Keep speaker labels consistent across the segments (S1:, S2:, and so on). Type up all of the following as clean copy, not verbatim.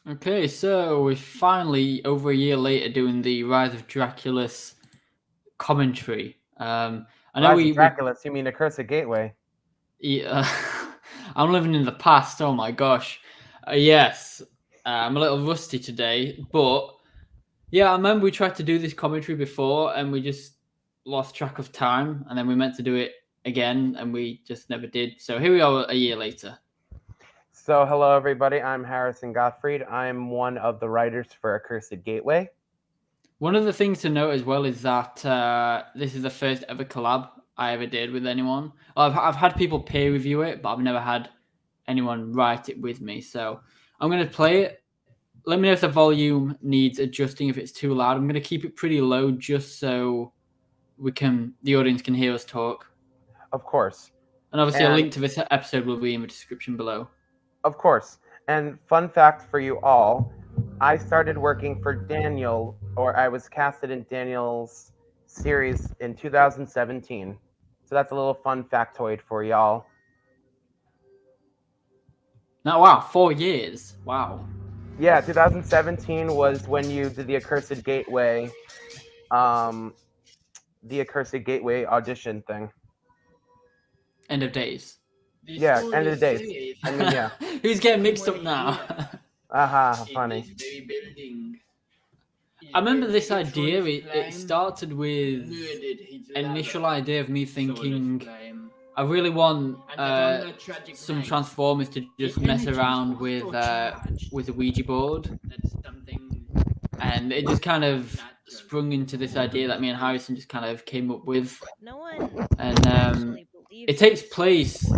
S1: Okay, so we're finally over a year later doing the Rise of Dracula's commentary. I know
S2: Rise of
S1: we
S2: Dracula, you mean Accursed Gateway?
S1: yeah, I'm living in the past. Oh my gosh, yes, I'm a little rusty today, but yeah, I remember we tried to do this commentary before and we just lost track of time, and then we meant to do it again and we just never did. So here we are a year later.
S2: So, hello everybody, I'm Harrison Gottfried. I'm one of the writers for Accursed Gateway.
S1: One of the things to note as well is that this is the first ever collab I ever did with anyone. I've had people peer review it, but I've never had anyone write it with me. So I'm going to play it. Let me know if the volume needs adjusting, if it's too loud. I'm going to keep it pretty low just so the audience can hear us talk.
S2: Of course.
S1: And obviously a
S2: And
S1: link to this episode will be in the description below.
S2: of course. And fun fact for you all, I started working for Daniel, or I was casted in Daniel's series in 2017. So that's a little fun factoid for y'all.
S1: Now, wow, 4 years. Wow.
S2: Yeah, 2017 was when you did the Accursed Gateway audition thing.
S1: End of days.
S2: Yeah, end of the days. I mean, yeah.
S1: Who's getting mixed up now?
S2: Aha, funny.
S1: I remember this idea. It started with an initial idea of me thinking I really want some Transformers to just mess around with a Ouija board, and it just kind of sprung into this idea that me and Harrison just kind of came up with. And it takes place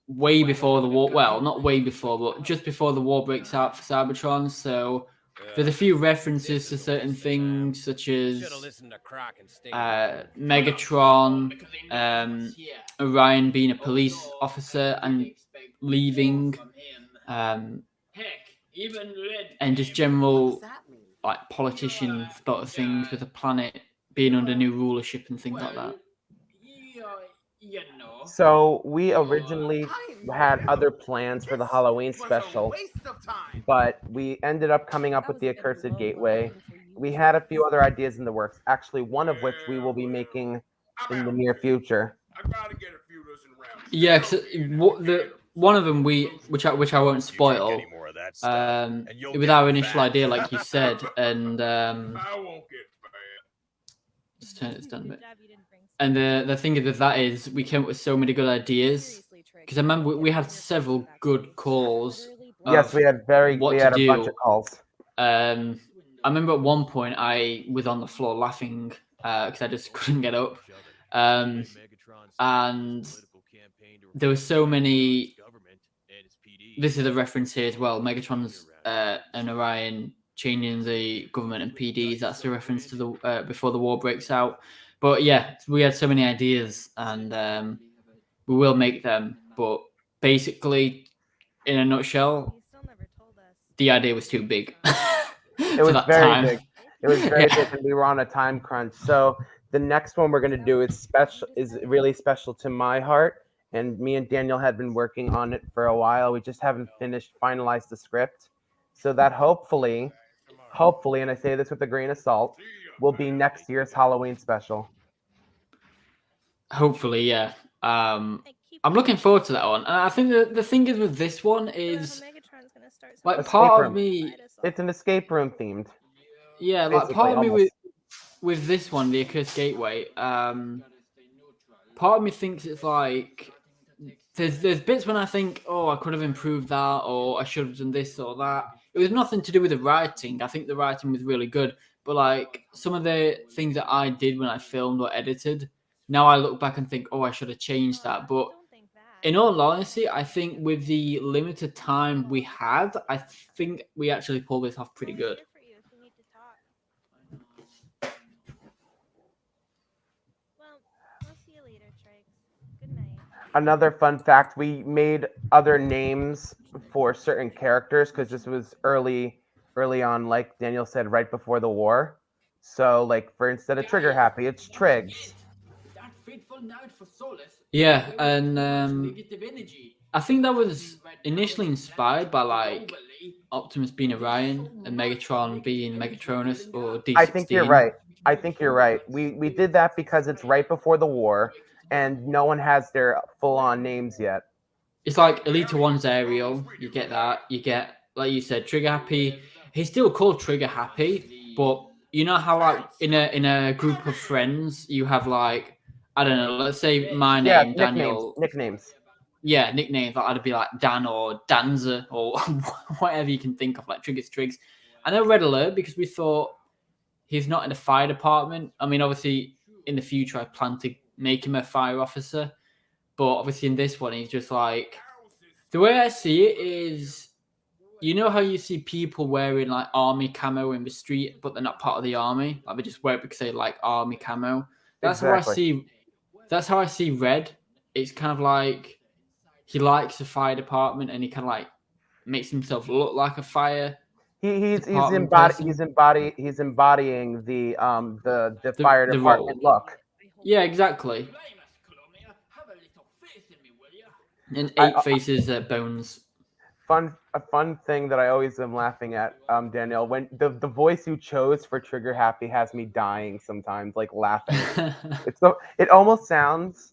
S1: way before the war. Well, not way before, but just before the war breaks out for Cybertron. So there's a few references to certain things, such as Megatron, Orion being a police officer and leaving, and just general like politician sort of things with the planet being under new rulership and things like that.
S2: So we originally had other plans for the Halloween special, but we ended up coming up with the Accursed Gateway. We had a few other ideas in the works, actually, one of which we will be making in the near future.
S1: Yeah, cause one of them which I won't spoil. With our initial idea, like you said, and just turn it down a bit. And the thing with that is we came up with so many good ideas, because I remember we had several good calls.
S2: Yes, we had a bunch of calls.
S1: I remember at one point I was on the floor laughing because I just couldn't get up, and there were so many. This is a reference here as well. Megatron's and Orion changing the government and PDs. That's a reference to the before the war breaks out. But yeah, we had so many ideas, and we will make them. But basically, in a nutshell, the idea was too big.
S2: It was very big. It was very big, and we were on a time crunch. So the next one we're going to do is really special to my heart. And me and Daniel had been working on it for a while. We just haven't finalized the script. So that hopefully, and I say this with a grain of salt, will be next year's Halloween special.
S1: Hopefully, yeah. I'm looking forward to that one. And I think the thing is with this one is like part of me.
S2: It's an escape room themed.
S1: Yeah, like part of me with this one, the Accursed Gateway. Part of me thinks it's like there's bits when I think, oh, I could have improved that, or I should have done this or that. It was nothing to do with the writing. I think the writing was really good, but like some of the things that I did when I filmed or edited, now I look back and think, oh, I should have changed that. But in all honesty, I think with the limited time we had, I think we actually pulled this off pretty good.
S2: Another fun fact, we made other names for certain characters because this was early on, like Daniel said, right before the war. So, like, for instead of Trigger Happy, it's Triggs.
S1: Yeah, and I think that was initially inspired by like Optimus being Orion and Megatron being Megatronus or D16.
S2: I think you're right. I think you're right. We did that because it's right before the war, and no one has their full-on names yet.
S1: It's like Elita 1's Ariel. You get that. You get, like you said, Trigger Happy. He's still called Trigger Happy, but you know how like in a group of friends you have like, I don't know, let's say my name, Daniel.
S2: Nicknames.
S1: Yeah, nicknames. Like I'd be like Dan or Danza or whatever you can think of, like Triggs. I know Red Alert because we thought he's not in the fire department. I mean, obviously in the future I plan to make him a fire officer, but obviously in this one he's just like, the way I see it is, you know how you see people wearing like army camo in the street, but they're not part of the army. Like they just wear it because they like army camo. That's how I see. That's how I see Red. It's kind of like he likes the fire department, and he kind of like makes himself look like a fire.
S2: He's embodying the fire department look.
S1: Yeah, exactly. And 8 faces at Bones.
S2: A fun thing that I always am laughing at, Danielle, when the voice you chose for Trigger Happy has me dying sometimes, like laughing. It almost sounds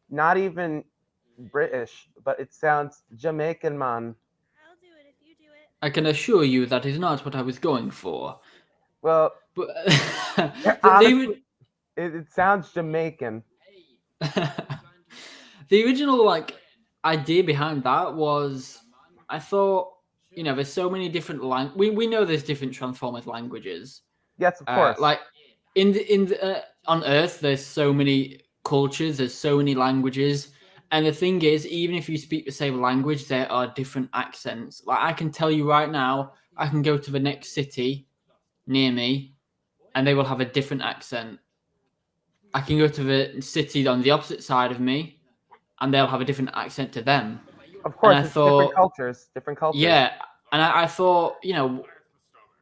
S2: not even British, but it sounds Jamaican, man.
S3: I'll do it if you do it.
S1: I can assure you that is not what I was going for.
S2: Well,
S1: but
S2: honestly, it sounds Jamaican.
S1: The original like idea behind that was, I thought, you know, there's so many different we know there's different Transformers languages.
S2: Yes, of course.
S1: Like on Earth, there's so many cultures, there's so many languages, and the thing is, even if you speak the same language, there are different accents. Like I can tell you right now, I can go to the next city near me, and they will have a different accent. I can go to the city on the opposite side of me, and they'll have a different accent to them.
S2: Of course, it's different cultures.
S1: Yeah, and I thought, you know,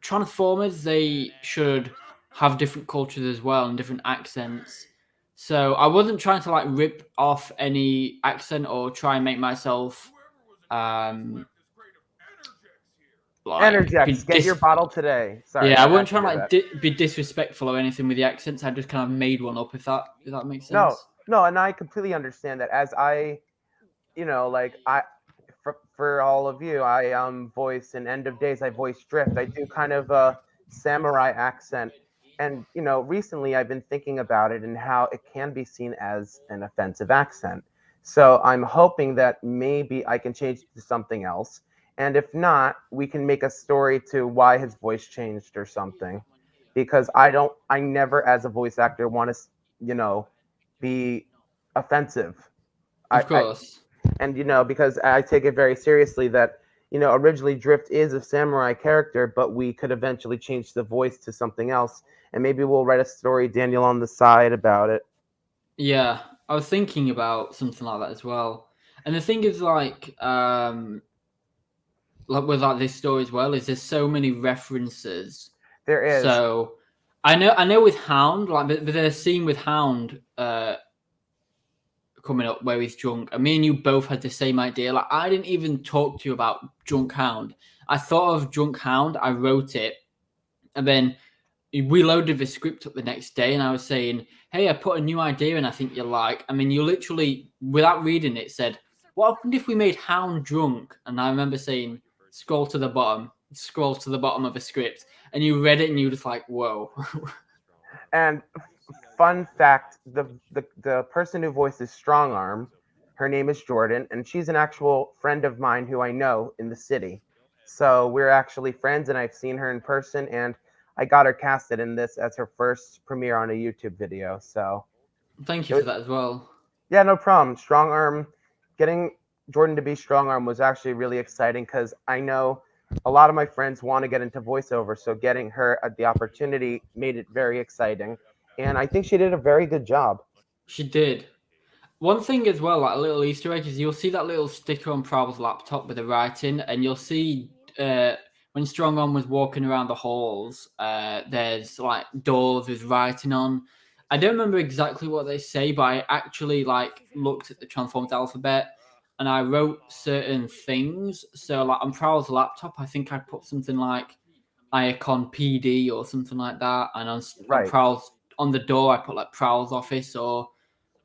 S1: Transformers, they should have different cultures as well and different accents. So I wasn't trying to like rip off any accent or try and make myself
S2: like, Energex, get your bottle today. Sorry.
S1: Yeah, I wasn't trying to like be disrespectful or anything with the accents. I just kind of made one up, if that makes sense.
S2: No, and I completely understand that. As I, you know, like for all of you, I voice in End of Days. I voice Drift. I do kind of a samurai accent, and you know, recently I've been thinking about it and how it can be seen as an offensive accent. So I'm hoping that maybe I can change it to something else. And if not, we can make a story to why his voice changed or something. Because I never, as a voice actor, want to, you know, be offensive.
S1: Of course.
S2: And, you know, because I take it very seriously that, you know, originally Drift is a samurai character, but we could eventually change the voice to something else. And maybe we'll write a story, Daniel, on the side about it.
S1: Yeah, I was thinking about something like that as well. And the thing is, like with like this story as well, is there's so many references.
S2: There is.
S1: So I know with Hound, like the scene with Hound coming up where he's drunk, and me and you both had the same idea. Like I didn't even talk to you about Drunk Hound. I thought of Drunk Hound, I wrote it, and then we loaded the script up the next day, and I was saying, hey, I put a new idea in I think you like. I mean, you literally, without reading it, said, what happened if we made Hound drunk? And I remember saying, scroll to the bottom of a script, and you read it and you were just like, whoa.
S2: And fun fact, the person who voices Strong Arm, her name is Jordan, and she's an actual friend of mine who I know in the city. So we're actually friends, and I've seen her in person, and I got her casted in this as her first premiere on a YouTube video. So
S1: thank you for that as well.
S2: Yeah, no problem. Strong Arm, getting Jordan to be Strong Arm was actually really exciting because I know a lot of my friends want to get into voiceover. So getting her the opportunity made it very exciting. And I think she did a very good job.
S1: She did. One thing as well, like a little Easter egg, is you'll see that little sticker on Prowl's laptop with the writing, and you'll see when Strong Arm was walking around the halls, there's like doors with writing on. I don't remember exactly what they say, but I actually like looked at the Transformers alphabet, and I wrote certain things. So like on Prowl's laptop, I think I put something like Icon PD or something like that, and on Prowl's on the door, I put like Prowl's office or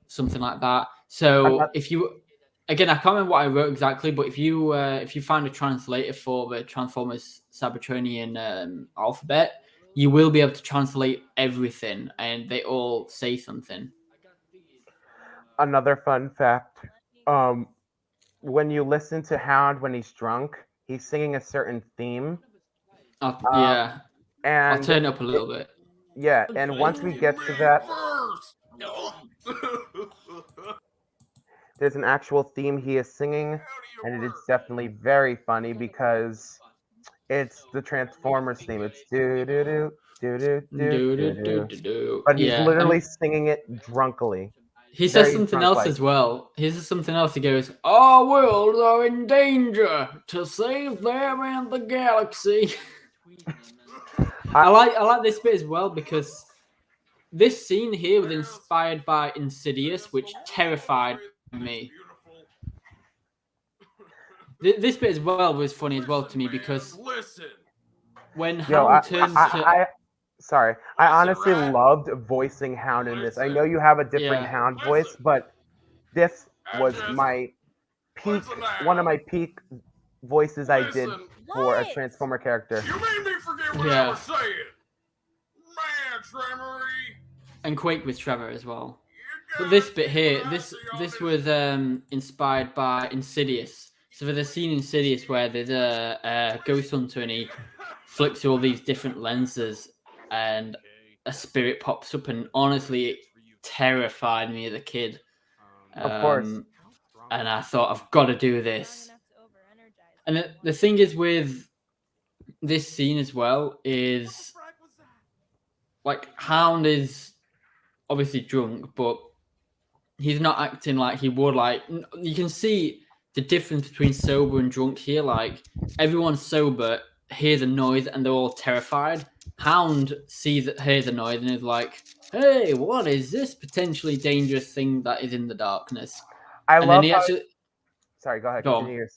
S1: something like that. So if you, again, I can't remember what I wrote exactly, but if you find a translator for the Transformers Cybertronian alphabet, you will be able to translate everything, and they all say something.
S2: Another fun fact: when you listen to Hound when he's drunk, he's singing a certain theme.
S1: Yeah,
S2: and
S1: I'll turn it up a little bit.
S2: Yeah, and once we get to that, there's an actual theme he is singing, and it is definitely very funny because it's the Transformers theme. It's do do do do do do do, but he's literally singing it drunkily.
S1: He says something else as well. He says something else. He goes, "Our worlds are in danger. To save them and the galaxy." I like this bit as well because this scene here was inspired by Insidious, which terrified me. This bit as well was funny as well to me because when Hound turns to...
S2: Sorry, I honestly loved voicing Hound in this. I know you have a different Hound voice, but this was my peak, one of my peak voices I did for a Transformer character.
S4: You made me forget what I was saying. Man, Tremory.
S1: And Quake with Trevor as well. But this bit here, this was inspired by Insidious. So there's a scene in Insidious where there's a ghost hunter and he flicks through all these different lenses and a spirit pops up, and honestly it terrified me as a kid.
S2: Of course.
S1: And I thought, I've got to do this. And the thing is with this scene as well is like Hound is obviously drunk, but he's not acting like he would. Like, you can see the difference between sober and drunk here. Like, everyone's sober, hears a noise, and they're all terrified. Hound hears a noise and is like, "Hey, what is this potentially dangerous thing that is in the darkness?"
S2: Sorry, go ahead.
S1: Go on.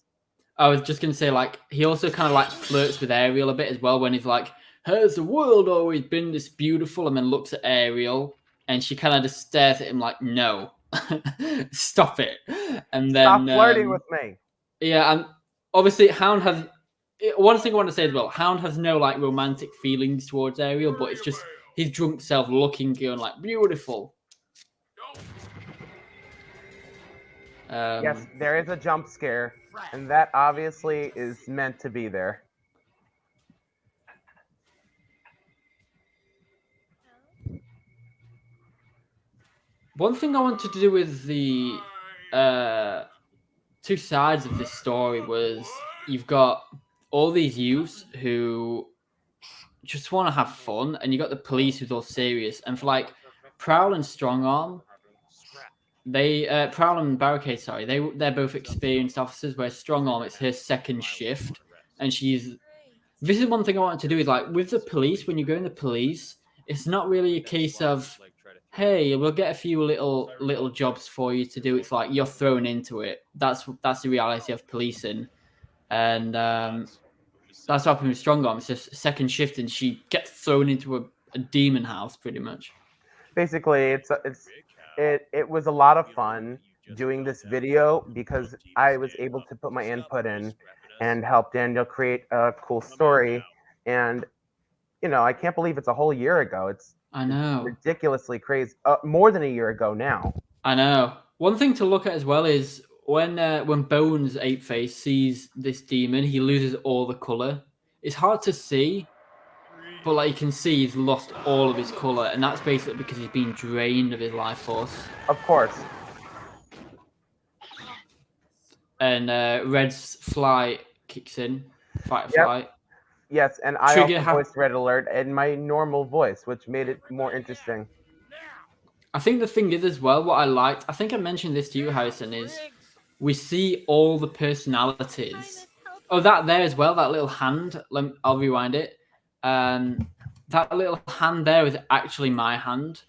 S1: I was just gonna say, like, he also kind of like flirts with Ariel a bit as well when he's like, "Has the world always been this beautiful?" And then looks at Ariel, and she kind of just stares at him like, "No, stop it." And then
S2: stop flirting with me.
S1: Yeah, and obviously Hound has one thing I want to say as well. Hound has no like romantic feelings towards Ariel, but it's just his drunk self looking good, like beautiful.
S2: Yes, there is a jump scare, and that obviously is meant to be there.
S1: One thing I wanted to do with the two sides of this story was you've got all these youths who just want to have fun, and you got the police who's all serious. And for like Prowl and Strongarm, Prowl and Barricade, sorry, they're both experienced officers, where Strongarm, it's her second shift, and this is one thing I wanted to do is like with the police, when you go in the police, it's not really a case of, hey, we'll get a few little jobs for you to do. It's like you're thrown into it. That's the reality of policing, and that's what happened with Strongarm. It's just a second shift, and she gets thrown into a demon house, pretty much.
S2: Basically, it was a lot of fun doing this video because I was able to put my input in and help Daniel create a cool story. And I can't believe it's a whole year ago.
S1: I know.
S2: It's ridiculously crazy. More than a year ago now.
S1: I know. One thing to look at as well is when Bones Apeface sees this demon, he loses all the color. It's hard to see, but like you can see he's lost all of his color, and that's basically because he's been drained of his life force.
S2: Of course.
S1: And Red's flight kicks in. Fight or flight.
S2: Yes, and I also voiced Red Alert in my normal voice, which made it more interesting.
S1: I think the thing is as well, what I liked, I think I mentioned this to you, Harrison, is we see all the personalities. Oh, that there as well, that little hand. I'll rewind it. That little hand there is actually my hand.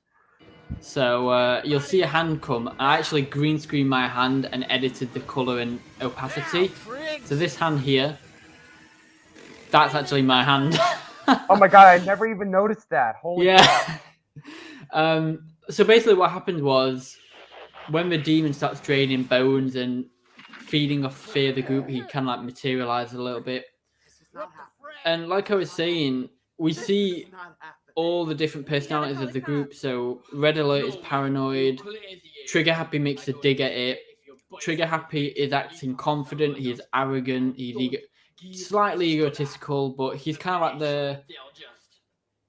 S1: So you'll see a hand come. I actually green screened my hand and edited the color and opacity. So this hand here, that's actually my hand.
S2: Oh my god, I never even noticed that. Holy crap.
S1: So basically what happened was when the demon starts draining bones and feeding off fear of the group, he kind of like materializes a little bit. And like I was saying, we see all the different personalities of the group. So Red Alert is paranoid. Trigger Happy makes a dig at it. Trigger Happy is acting confident. He is arrogant. He's slightly egotistical, but he's kind of like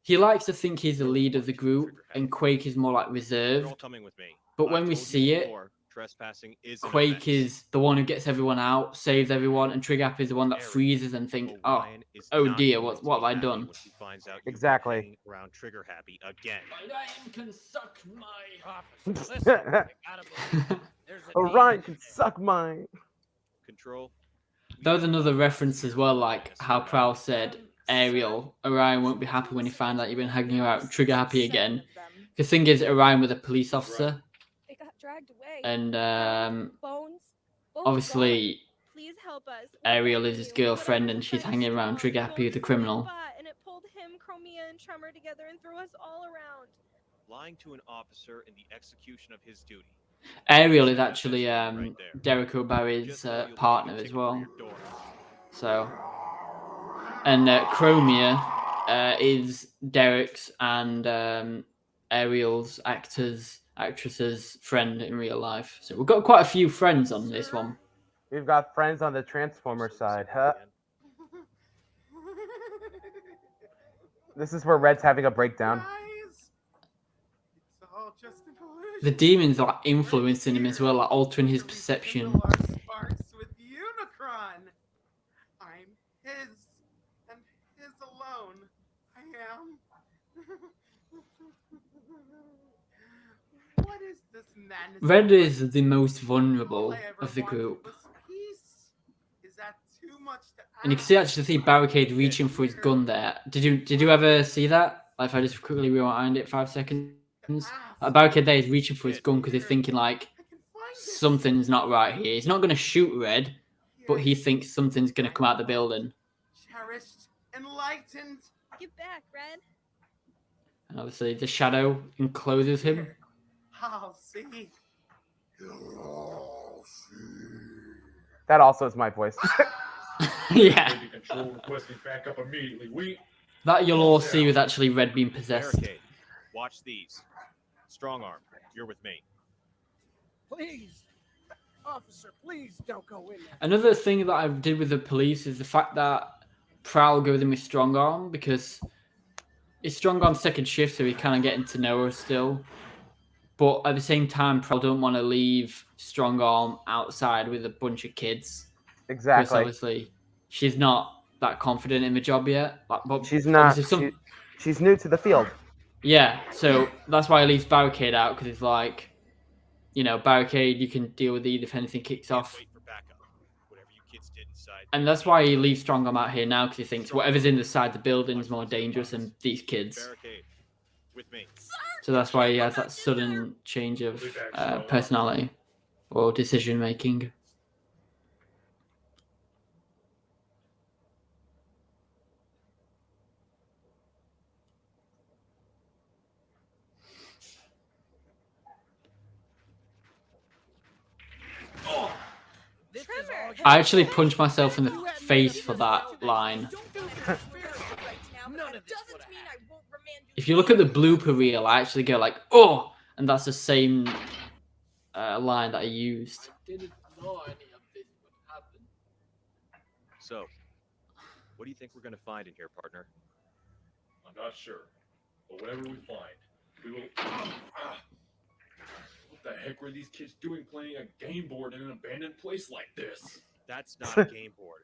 S1: he likes to think he's the leader of the group, and Quake is more like reserved. But when we see it, Quake is the one who gets everyone out, saves everyone, and Trigger Happy is the one that freezes and thinks, oh dear, what have I done?
S2: Exactly.
S4: Around Trigger Happy again.
S1: Orion can suck
S2: Orion can suck mine.
S4: Control.
S1: That was another reference as well, like how Prowl said, Ariel, Orion won't be happy when he finds out you've been hanging out Trigger Happy again. The thing is, Orion was a police officer.
S3: They got dragged away.
S1: And
S3: Bones
S1: obviously,
S3: please help us.
S1: Ariel is his girlfriend and she's hanging around Trigger Happy, the criminal.
S3: And it pulled him, Chromia, and Tremor together and threw us all around.
S4: Lying to an officer in the execution of his duty.
S1: Ariel is actually Derek O'Barry's partner as well. So, and Chromia is Derek's and Ariel's actress's friend in real life. So we've got quite a few friends on this one.
S2: We've got friends on the Transformer side, huh? This is where Red's having a breakdown.
S1: The demons are influencing him as well, like altering his perception.
S5: Sparks with Unicron. I'm his and his alone. I am. What is this madness?
S1: Red is the most vulnerable of the group.
S5: Is that too much to ask?
S1: And you can see Barricade reaching for his gun there. Did you ever see that? Like if I just quickly rewind it 5 seconds. Barricade there is reaching for his gun because he's thinking like something's not right here. He's not going to shoot Red, but he thinks something's going to come out the building.
S5: Cherished, enlightened.
S3: Get back, Red.
S1: And obviously the shadow encloses him.
S5: I'll see.
S2: That also is my voice.
S1: Yeah.
S4: Control requesting backup immediately.
S1: That you'll all see with actually Red being possessed.
S4: Barricade. Watch these. Strong arm, you're with me.
S5: Please, officer, please don't go in there.
S1: Another thing that I did with the police is the fact that Prowl goes in with strong arm because it's strong arm second shift, so he's kind of getting to know her still. But at the same time, Prowl don't want to leave strong arm outside with a bunch of kids.
S2: Exactly.
S1: Because obviously she's not that confident in the job yet. But
S2: she's not. She's new to the field.
S1: Yeah, so that's why he leaves Barricade out, because it's like, you know, Barricade, you can deal with it if anything kicks off. And that's why he leaves Strong Arm out here now, because he thinks whatever's inside the building is more dangerous than these kids. So that's why he has that sudden change of personality or decision making. I actually punched myself in the face for that line. If you look at the blooper reel, I actually go like, oh! And that's the same line that I used.
S5: Didn't know any of this would happen.
S4: So, what do you think we're going to find in here, partner?
S6: I'm not sure, but whatever we find, we will... What the heck were these kids doing playing a game board in an abandoned place like this?
S4: That's not a game board.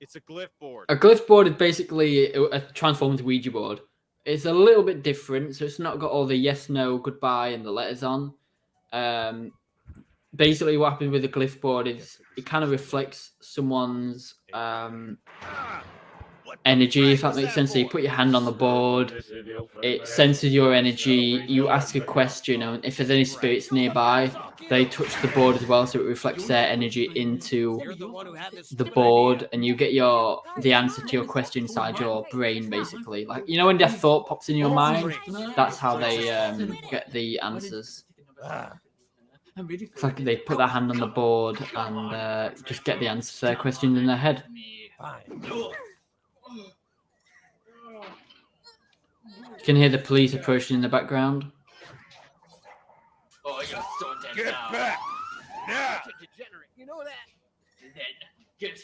S4: It's a glyph board.
S1: A glyph board is basically a transformed Ouija board. It's a little bit different, so it's not got all the yes, no, goodbye, and the letters on. Basically, what happens with a glyph board is it kind of reflects someone's
S4: What
S1: energy, if that makes sense. So you put your hand on the board, it senses your energy, you ask a question, and if there's any spirits nearby, they touch the board as well, so it reflects their energy into the board, and you get the answer to your question inside your brain, basically. Like, you know, when that thought pops in your mind, that's how they get the answers. It's like they put their hand on the board and just get the answer to their questions in their head. You can hear the police approaching in the background.
S4: Oh, you're so dead
S5: Get
S4: now.
S5: back! Now!
S3: Degenerate, you know that?
S4: Then get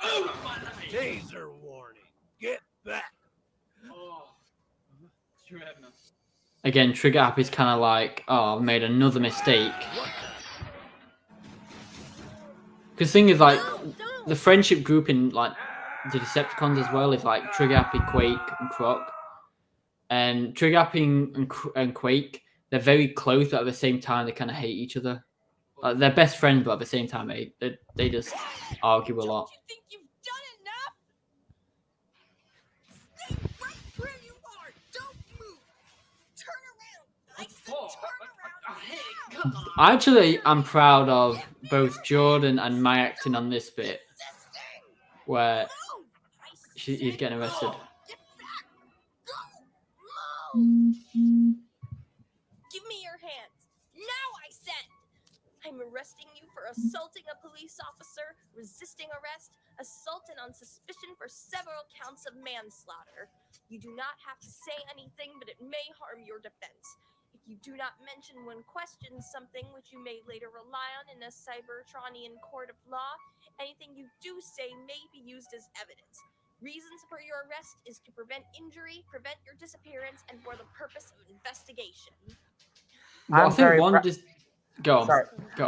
S4: out of my life.
S5: Taser warning. Get back!
S4: Oh, Trevor.
S1: Again, Trigger Happy's kind of like, oh, I've made another mistake. Because the thing is, like, the friendship group in, like, the Decepticons as well is, like, Trigger Happy, Quake, and Croc. And Trigger Happy and Quake, they're very close, but at the same time, they kind of hate each other. Like, they're best friends, but at the same time, they just argue a lot.
S3: You think you've done enough? Stay right where you are. Don't move. Turn around. I said turn around.
S1: Actually, I'm proud of both Jordan and my acting on this bit, where he's getting arrested.
S3: Give me your hands. Now I said. I'm arresting you for assaulting a police officer, resisting arrest, assaulted on suspicion for several counts of manslaughter. You do not have to say anything, but it may harm your defense. If you do not mention when questioned something which you may later rely on in a Cybertronian court of law, anything you do say may be used as evidence. Reasons for your arrest is to prevent injury, prevent your disappearance, and for the purpose of investigation.
S1: Well, I think one just go on.
S2: Sorry.
S1: Go.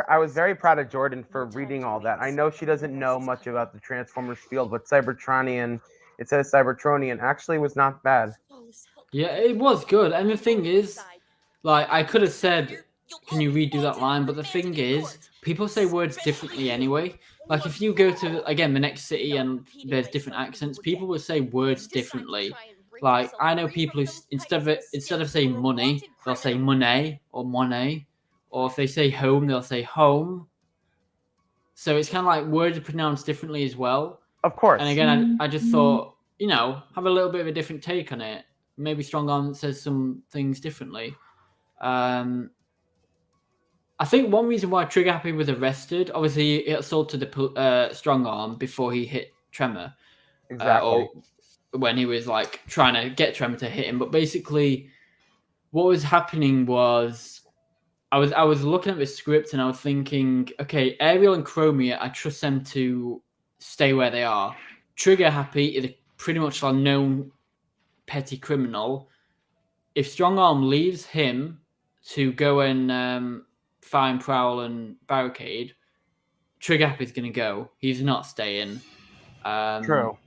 S2: I was very proud of Jordan for reading all that. I know she doesn't know much about the Transformers field, but Cybertronian, it says Cybertronian, actually was not bad.
S1: Yeah, it was good. And the thing is, like, I could have said, can you redo that line? But the thing is, people say words differently anyway. Like, if you go to, again, the next city and there's different accents, people will say words differently. Like, I know people who, instead of saying money, they'll say money or money. Or if they say home, they'll say home. So it's kind of like words are pronounced differently as well.
S2: Of course.
S1: And again, I just thought, you know, have a little bit of a different take on it. Maybe Strong Arm says some things differently. I think one reason why Trigger Happy was arrested, obviously he assaulted the Strong Arm before he hit Tremor.
S2: Exactly.
S1: Or when he was like trying to get Tremor to hit him. But basically what was happening was I was looking at the script and I was thinking, okay, Ariel and Chromia, I trust them to stay where they are. Trigger Happy is pretty much a known petty criminal. If Strong Arm leaves him to go and find Prowl and Barricade, Trigger Happy's going to go. He's not staying.
S2: True.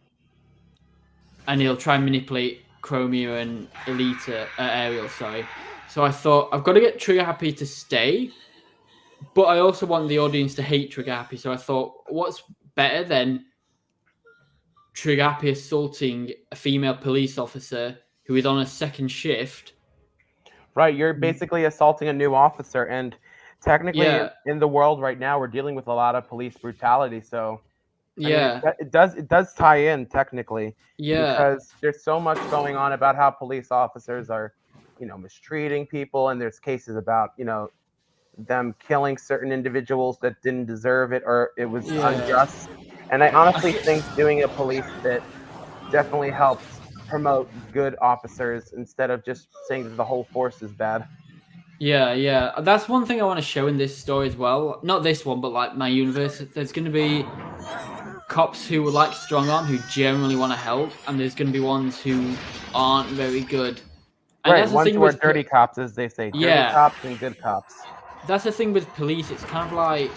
S1: And he'll try and manipulate Chromia and Ariel, sorry. So I thought, I've got to get Trigger Happy to stay, but I also want the audience to hate Trigger Happy. So I thought, what's better than Trigger Happy assaulting a female police officer who is on a second shift?
S2: Right, you're basically assaulting a new officer, and technically in the world right now, we're dealing with a lot of police brutality, so I mean, it does tie in technically.
S1: Yeah.
S2: Because there's so much going on about how police officers are, you know, mistreating people, and there's cases about, you know, them killing certain individuals that didn't deserve it or it was unjust. And I honestly think doing a police bit definitely helps promote good officers instead of just saying that the whole force is bad.
S1: Yeah. That's one thing I want to show in this story as well. Not this one, but like my universe. There's going to be cops who would like Strong Arm, who generally want to help, and there's going to be ones who aren't very good. And
S2: right, ones who are dirty cops, as they say. Dirty cops and good cops.
S1: That's the thing with police. It's kind of like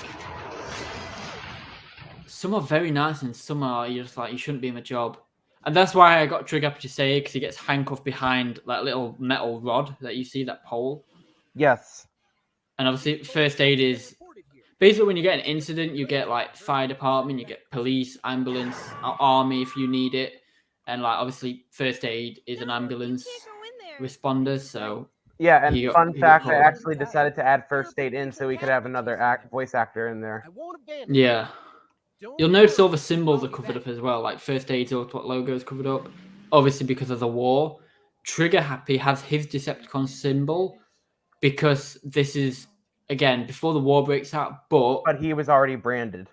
S1: some are very nice and some are you're just like, you shouldn't be in the job. And that's why I got Trigger Happy to stay, because he gets handcuffed behind that little metal rod that you see, that pole.
S2: Yes.
S1: And obviously, first aid is basically when you get an incident, you get like fire department, you get police, ambulance, army if you need it, and like obviously first aid is an ambulance responder. So
S2: Yeah, and fun fact, I
S1: called.
S2: actually decided to add first aid in so we could have another voice actor in there.
S5: I won't abandon
S1: Yeah.
S5: Don't
S1: You'll notice all the
S5: worry,
S1: symbols
S5: I'll
S1: are
S5: be
S1: covered
S5: back.
S1: up as well, like first aid's Autobot logo is covered up, obviously because of the war. Trigger Happy has his Decepticon symbol because this is, again, before the war breaks out,
S2: But he was already branded.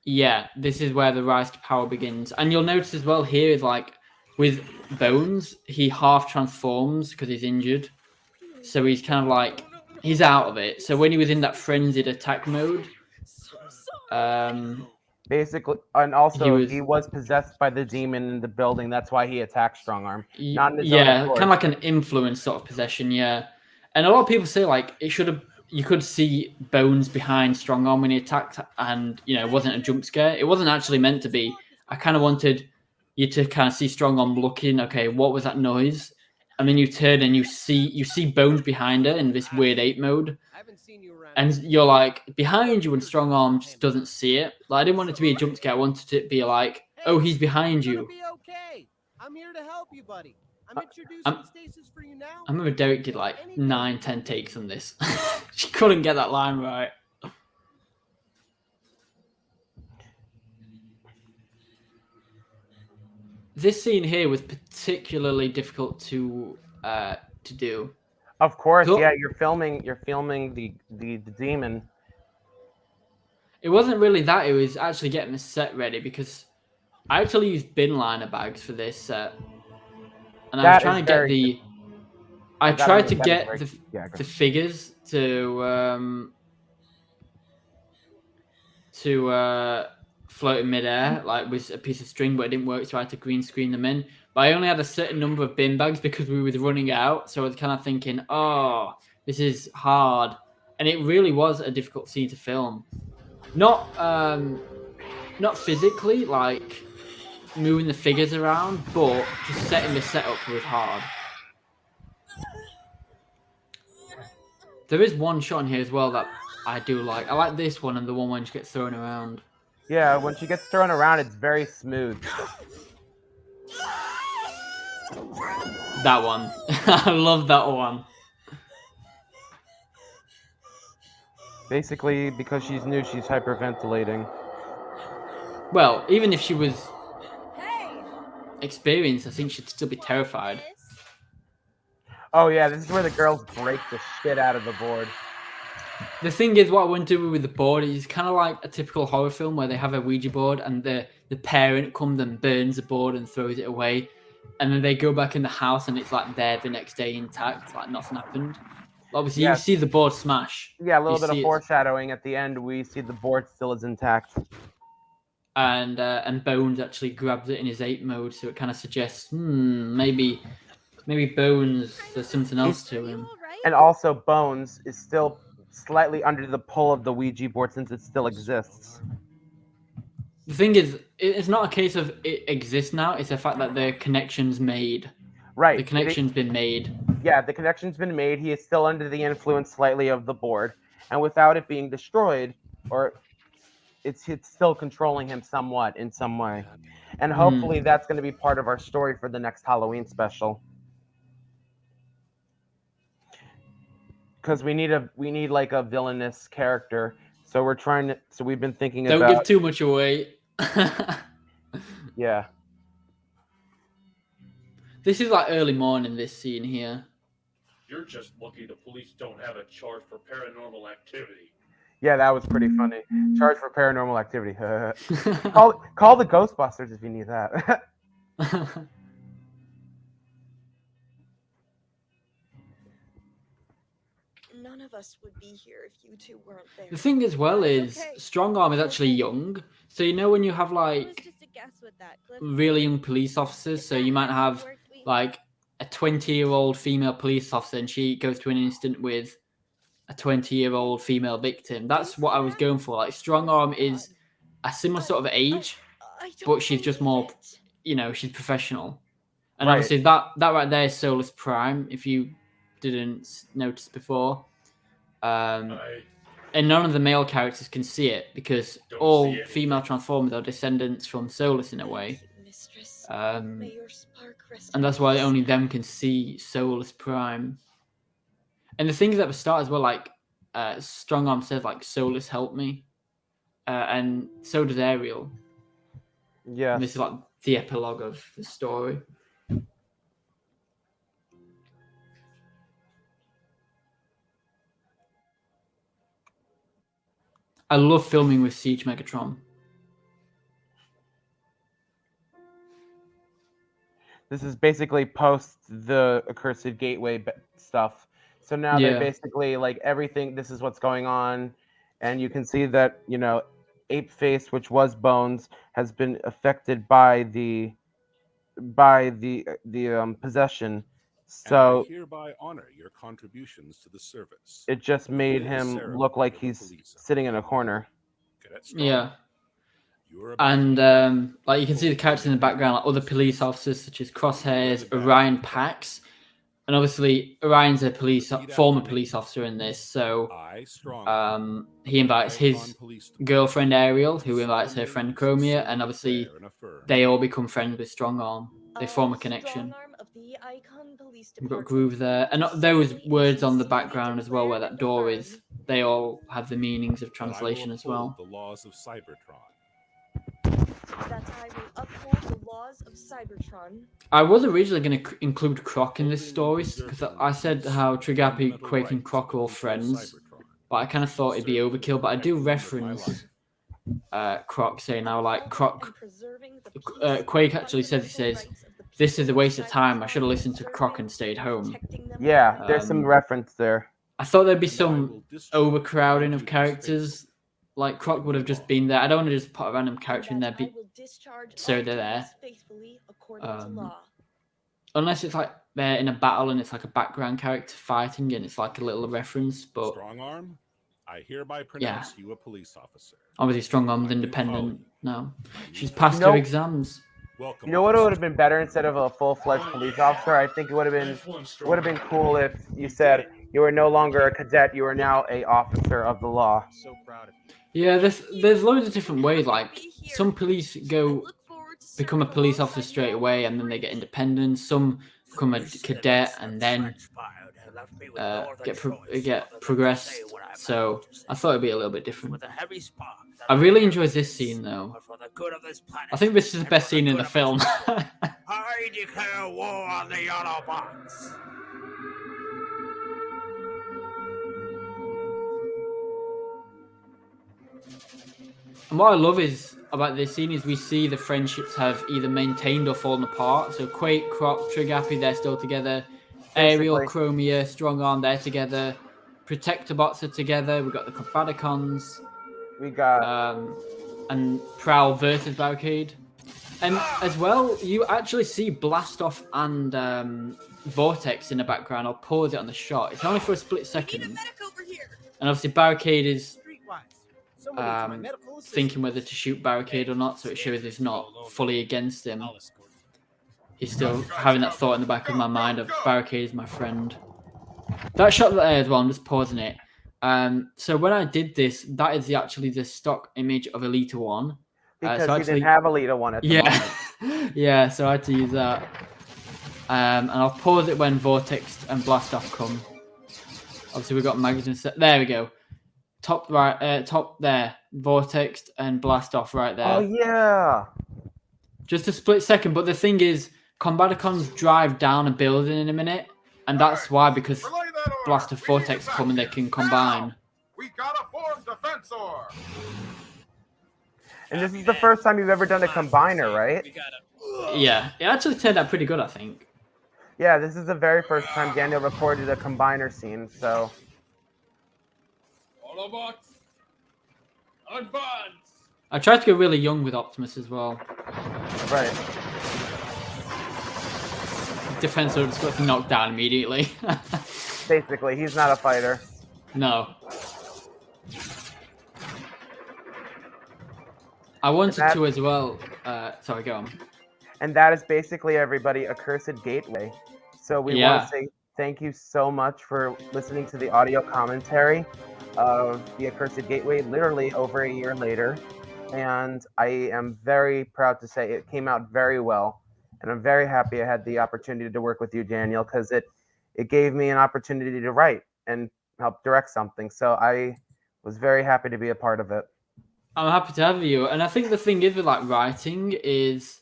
S1: yeah, this is where the rise to power begins. And you'll notice as well here is like with Bones, he half transforms because he's injured. So he's kind of like, he's out of it. So when he was in that frenzied attack mode,
S2: basically, and also
S1: he
S2: was possessed by the demon in the building. That's why he attacked Strongarm. Not in his
S1: yeah,
S2: own accord.
S1: kind of like an influence sort of possession, yeah. And a lot of people say like it should have. You could see Bones behind Strongarm when he attacked, and it wasn't a jump scare. It wasn't actually meant to be. I kind of wanted you to kind of see Strongarm looking. Okay, what was that noise? And then you turn and you see Bones behind her in this weird ape mode. And you're like behind you, and Strongarm just doesn't see it. Like I didn't want it to be a jump scare. I wanted it to be like, oh, he's behind you.
S5: Be okay. I'm here to help you, buddy. I'm introducing Stasis for you now.
S1: I remember Derek did like 9-10 takes on this. She couldn't get that line right. This scene here was particularly difficult to do.
S2: Of course, yeah. You're filming the demon.
S1: It wasn't really that. It was actually getting the set ready because I actually used bin liner bags for this set, and I was trying to get the. I tried to get the figures to float in midair, like with a piece of string, but it didn't work, so I had to green screen them in. But I only had a certain number of bin bags because we were running out, so I was kind of thinking, oh, this is hard. And it really was a difficult scene to film. Not physically, like moving the figures around, but just setting the setup was hard. There is one shot in here as well that I do like. I like this one and the one when she gets thrown around.
S2: Yeah, when she gets thrown around, it's very smooth.
S1: That one. I love that one.
S2: Basically, because she's new, she's hyperventilating.
S1: Well, even if she was experienced, I think she'd still be terrified.
S2: Oh yeah, this is where the girls break the shit out of the board.
S1: The thing is, what I want to do with the board is kind of like a typical horror film where they have a Ouija board and the parent comes and burns the board and throws it away. And then they go back in the house and it's like there the next day intact, like nothing happened. Obviously, you see the board smash.
S2: Yeah, a little bit of foreshadowing. At the end, we see the board still is intact.
S1: And Bones actually grabs it in his ape mode, so it kind of suggests, maybe Bones, there's something else to him.
S2: And also, Bones is still slightly under the pull of the Ouija board since it still exists.
S1: The thing is, it's not a case of it exists now, it's the fact that the connection's made.
S2: Right.
S1: The connection's been made.
S2: Yeah, the connection's been made. He is still under the influence slightly of the board. And without it being destroyed, or it's still controlling him somewhat in some way. And hopefully that's going to be part of our story for the next Halloween special. Because we need like a villainous character. So we've been thinking about...
S1: Don't give too much away.
S2: Yeah.
S1: This is like early morning, this scene here.
S6: You're just lucky the police don't have a charge for paranormal activity.
S2: Yeah, that was pretty funny. Charge for paranormal activity. Call the Ghostbusters if you need that.
S3: None of us would be here if you two weren't there.
S1: The thing as well is, Strongarm is actually young. So you know when you have like really young police officers, so you might have like a 20-year-old female police officer and she goes to an incident with a 20-year-old female victim. That's what I was going for. Like Strongarm is a similar sort of age, but she's just more, she's professional. And obviously that right there is Solus Prime, if you didn't notice before. And and none of the male characters can see it because all female Transformers are descendants from Solus in a way. And that's why only them can see Solus Prime. And the things at the start as well, like Strong Arm says, like Solus helped me, and so does Ariel.
S2: Yeah.
S1: And this is like the epilogue of the story. I love filming with Siege Megatron.
S2: This is basically post the Accursed Gateway stuff. So now they're basically like everything. This is what's going on, and you can see that Ape Face, which was Bones, has been affected by the possession. So
S7: I hereby honor your contributions to the service.
S2: It just made him look like he's sitting in a corner.
S1: Yeah. And like you can see the characters in the background, like other police officers such as Crosshairs, Orion Pax, and obviously Orion's a former police officer in this. So he invites his girlfriend Ariel, who invites her friend Chromia, and obviously they all become friends with Strong Arm. They form a connection. We've got Groove there, and those words on the background as well, where that door is. They all have the meanings of translation as well.
S7: The laws of Cybertron.
S3: That I will uphold the laws of Cybertron.
S1: I was originally going to include Croc in this story because I said how Trigapi, Quake, and Croc are all friends, but I kind of thought it'd be overkill. But I do reference Croc, saying now like Croc. Quake actually says this is a waste of time. I should have listened to Croc and stayed home.
S2: Yeah, there's some reference there.
S1: I thought there'd be some overcrowding of characters. Like Croc would have just been there. I don't want to just put a random character in there, so they're there. Unless it's like they're in a battle and it's like a background character fighting and it's like a little reference. But
S7: Strong Arm, I hereby pronounce you a police officer.
S1: Obviously, Strong Arm's independent now. She's passed her exams.
S2: You know what would have been better instead of a full-fledged police officer? I think it would have been cool if you said you are no longer a cadet, you are now a officer of the law.
S5: So proud of you.
S1: Yeah, there's loads of different ways. Like some police become a police officer straight away, and then they get independent. Some become a cadet and then get progressed. So I thought it'd be a little bit different. I really enjoyed this scene though. I think this is the best scene in the film.
S5: I declare war on the Autobots.
S1: And what I love about this scene is we see the friendships have either maintained or fallen apart. So Quake, Croc, Trigapi, they're still together. Ariel, Chromia, Strong Arm, they're together. Protectobots are together. We've got the Combaticons.
S2: We got
S1: and Prowl versus Barricade. And as well, you actually see Blastoff and Vortex in the background. I'll pause it on the shot. It's only for a split second. And obviously Barricade is thinking whether to shoot Barricade or not, so it shows he's not fully against him. He's still having that thought in the back of my mind of Barricade is my friend. That shot there as well, I'm just pausing it. So when I did this, that is actually the stock image of Elita 1.
S2: Because you didn't have Elita 1 at the moment.
S1: Yeah, so I had to use that. And I'll pause it when Vortex and Blastoff come. Obviously, we've got magazine set. There we go. Top right, top there. Vortex and Blastoff right there.
S2: Oh, yeah.
S1: Just a split second. But the thing is, Combaticons drive down a building in a minute. And that's why, because Blastoff Vortex come and they can combine.
S4: We gotta form Defensor.
S2: And this is the first time you've ever done a combiner, right?
S1: Yeah, it actually turned out pretty good, I think.
S2: Yeah, this is the very first time Daniel recorded a combiner scene, so...
S6: Autobots, advance!
S1: I tried to go really young with Optimus as well.
S2: Right.
S1: Defensor just got knocked down immediately.
S2: Basically, he's not a fighter.
S1: No. I wanted to as well. Sorry, go on.
S2: And that is basically, everybody, Accursed Gateway. So we want to say thank you so much for listening to the audio commentary. of the Accursed Gateway literally over a year later. And I am very proud to say it came out very well. And I'm very happy I had the opportunity to work with you, Daniel, because it gave me an opportunity to write and help direct something. So I was very happy to be a part of it.
S1: I'm happy to have you. And I think the thing is with like writing is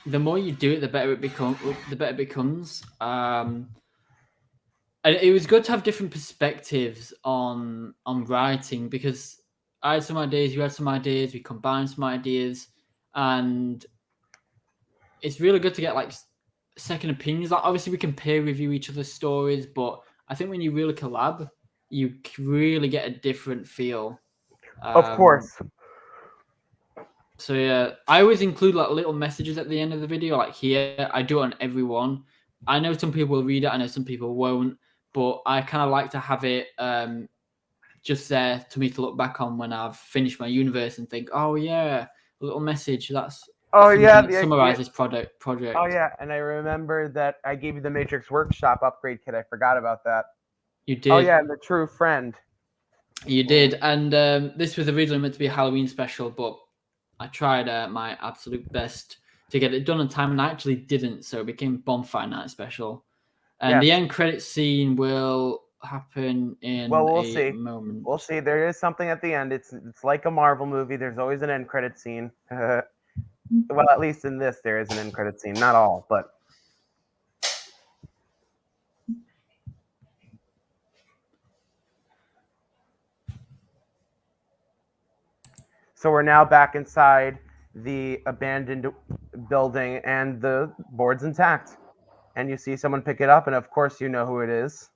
S1: the more you do it, the better it becomes. And it was good to have different perspectives on writing, because I had some ideas, you had some ideas, we combined some ideas, and it's really good to get like second opinions. Like obviously we can peer review each other's stories, but I think when you really collab, you really get a different feel.
S2: Of course.
S1: So yeah, I always include like little messages at the end of the video, like here. I do it on every one. I know some people will read it, I know some people won't, but I kind of like to have it just there to me to look back on when I've finished my universe and think, oh yeah, a little message. That's summarize this project.
S2: Oh yeah, and I remember that I gave you the Matrix Workshop upgrade kit. I forgot about that.
S1: You did.
S2: Oh yeah, and the True Friend.
S1: You did, and this was originally meant to be a Halloween special, but I tried my absolute best to get it done on time, and I actually didn't, so it became Bonfire Night special. And the end credit scene will happen in a moment.
S2: We'll see. There is something at the end. It's like a Marvel movie. There's always an end credit scene. Well, at least in this, there is an end credit scene. Not all, but. So we're now back inside the abandoned building, and the board's intact. And you see someone pick it up, and of course you know who it is.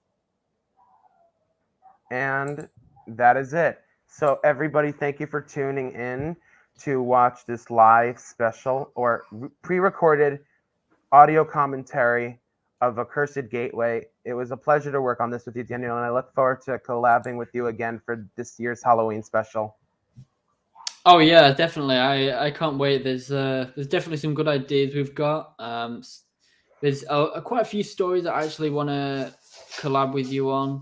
S2: And that is it. So everybody, thank you for tuning in to watch this live special or pre-recorded audio commentary of Accursed Gateway. It was a pleasure to work on this with you, Daniel, and I look forward to collabing with you again for this year's Halloween special.
S1: Oh yeah, definitely. I can't wait. There's definitely some good ideas we've got. There's quite a few stories that I actually want to collab with you on.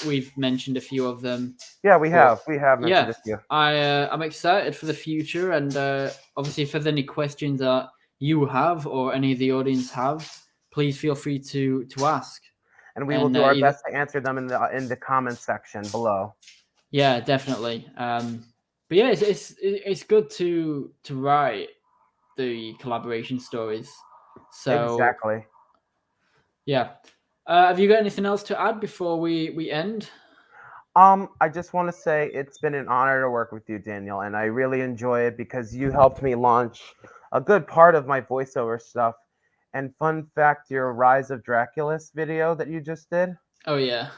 S1: We've mentioned a few of them.
S2: Yeah, we have mentioned a few.
S1: I'm excited for the future, and obviously if there's any questions that you have or any of the audience have, please feel free to ask.
S2: And we will do our best to answer them in the comments section below.
S1: Yeah, definitely. But yeah, it's good to write the collaboration stories. So
S2: exactly.
S1: Yeah. Have you got anything else to add before we end?
S2: I just want to say it's been an honor to work with you, Daniel, and I really enjoy it because you helped me launch a good part of my voiceover stuff. And fun fact, your Rise of Draculus video that you just did.
S1: Oh yeah.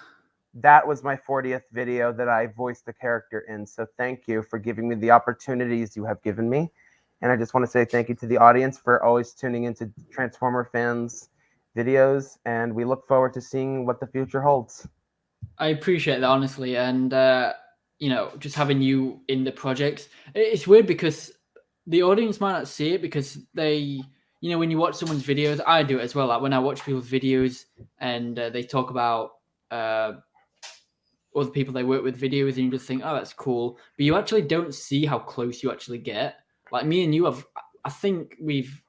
S2: That was my 40th video that I voiced the character in. So thank you for giving me the opportunities you have given me. And I just want to say thank you to the audience for always tuning into Transformer Fans videos. And we look forward to seeing what the future holds.
S1: I appreciate that, honestly. And, just having you in the project, it's weird because the audience might not see it because they, when you watch someone's videos, I do it as well. Like when I watch people's videos and they talk about other people they work with videos, and you just think, oh, that's cool. But you actually don't see how close you actually get. Like me and you I think we've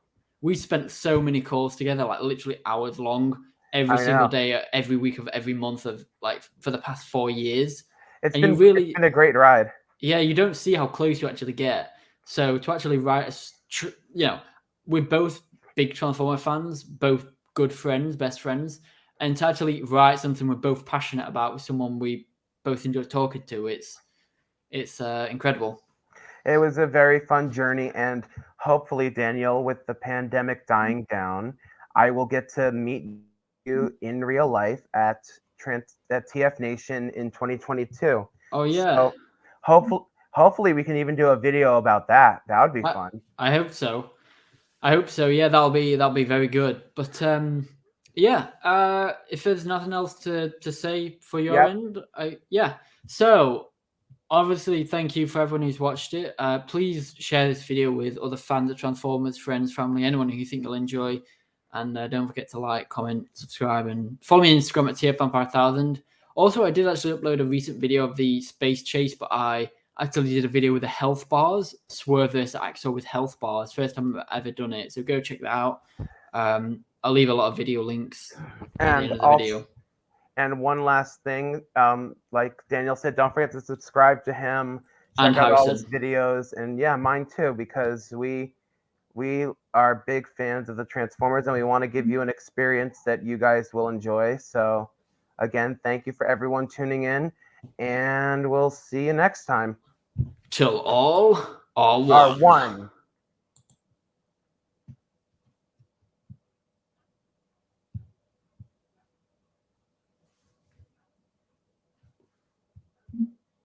S1: spent so many calls together, like literally hours long, every single day, every week of every month of like for the past 4 years.
S2: It's been a great ride.
S1: Yeah, you don't see how close you actually get. So to actually write, we're both big Transformer fans, both good friends, best friends, and to actually write something we're both passionate about with someone we both enjoy talking to, it's incredible.
S2: It was a very fun journey, and hopefully, Daniel, with the pandemic dying down, I will get to meet you in real life at TF Nation in 2022.
S1: Oh yeah.
S2: So hopefully we can even do a video about that. That would be fun.
S1: I hope so. Yeah, that'll be very good. But if there's nothing else to say for your end, So obviously, thank you for everyone who's watched it. Please share this video with other fans of Transformers, friends, family, anyone who you think you'll enjoy. And don't forget to like, comment, subscribe, and follow me on Instagram at TFVampire1000. Also, I did actually upload a recent video of the space chase, but I actually did a video with the health bars. Swerve this Axel with health bars. First time I've ever done it. So go check that out. I'll leave a lot of video links at the end of the video.
S2: And one last thing, like Daniel said, don't forget to subscribe to him.
S1: And
S2: Check out all his
S1: Harrison.
S2: videos, and yeah, mine too, because we are big fans of the Transformers, and we want to give you an experience that you guys will enjoy. So, again, thank you for everyone tuning in, and we'll see you next time.
S1: Till all are one.
S2: Are one.